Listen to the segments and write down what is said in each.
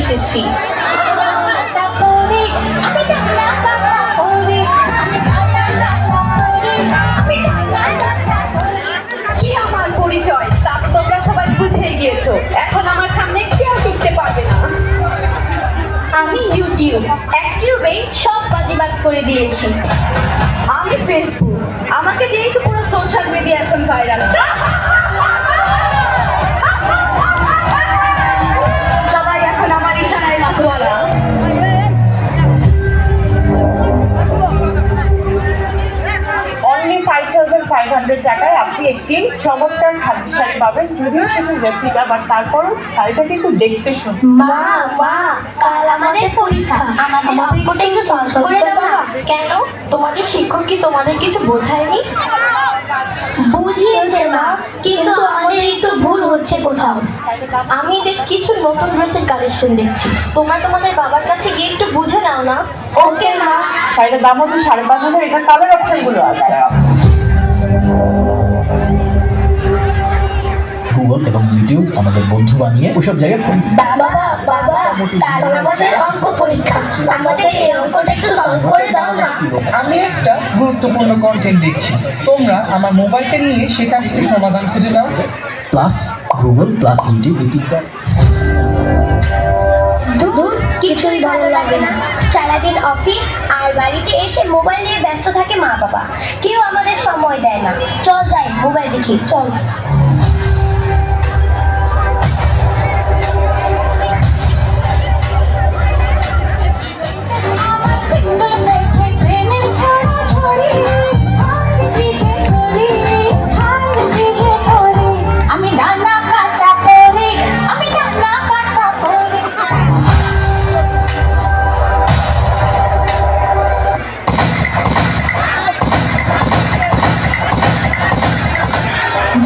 এসেছি। কি আমার পরিচয় তা তো তোমরা সবাই বুঝেই গিয়েছো। এখন আমার সামনে কেউ টিকতে পারবে না। আমি অ্যাক্টিভে সব বাজিবাদ করে দিয়েছি। আমি ফেসবুক, আমাকে দিয়েই তো পুরো সোশ্যাল মিডিয়া এখন ভাইরাল। সবাই এখন আমার ইশারায় মাতোয়ারা। অনলি 5,500 টাকায় আপনি একটি চমৎকার খাদি শাড়ি পাবেন, যদিও সেটা রেপ্লিকা, বাট তারপরও শাড়িটা কিন্তু দেখতে সুন্দর। মা কাল আমাদের পরীক্ষা, আমাদের অঙ্কটা একটু সলভ করে দাও না। কেন, তোমাদের শিক্ষক কি তোমাদের কিছু বোঝায়নি? বুঝিয়েছে মা, কিন্তু আমাদের একটু ভুল হচ্ছে কোথাও। আমি কিছু নতুন ড্রেসের কালেকশন দেখছি, তোমাদের বাবার কাছে গিয়ে একটু বুঝে নাও না। ওকে মা। শাড়িটার দাম হচ্ছে 5,500। এটা কালার অপশন গুলো আছে। গুগল এবং ইউটিউব আমাদের বন্ধু বানিয়ে ওসব জায়গায় বাবা কাল আমাদের অঙ্ক পরীক্ষা, আমাদের এই অঙ্কটা একটু সলভ করে দাও না। আমি একটা গুরুত্বপূর্ণ কন্টেন্ট দেখছি, তোমরা আমার মোবাইলটা নিয়ে সেখান থেকে সমাধান খুঁজে দাও। প্লাস গুগল প্লাস ইউটিউব এই তিনটা দূর কিছুই ভালো লাগে না। সারাদিন অফিস আর বাড়িতে এসে মোবাইল নিয়ে ব্যস্ত থাকে মা বাবা, কেউ আমাদের সময় দেয় না। চল যাই মোবাইল দেখি, চল।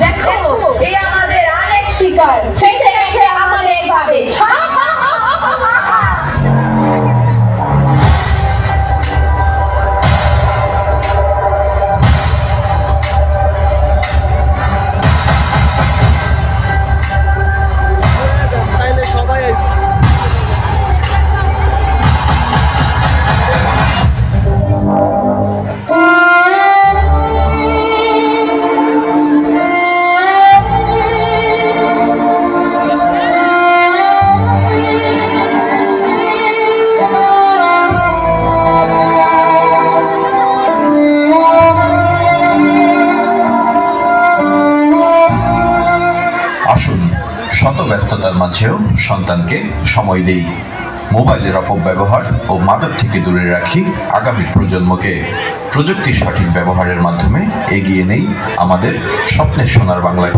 দেখো, এই আমাদের আরেক শিকার ফেসে গেছে আমাদের ভাবে। আসুন শত ব্যস্ততার মাঝেও সন্তানকে সময় দেই, মোবাইলের অপব্যবহার ও মাদক থেকে দূরে রাখি আগামী প্রজন্মকে। প্রযুক্তির সঠিক ব্যবহারের মাধ্যমে এগিয়ে নেই আমাদের স্বপ্নের সোনার বাংলায়।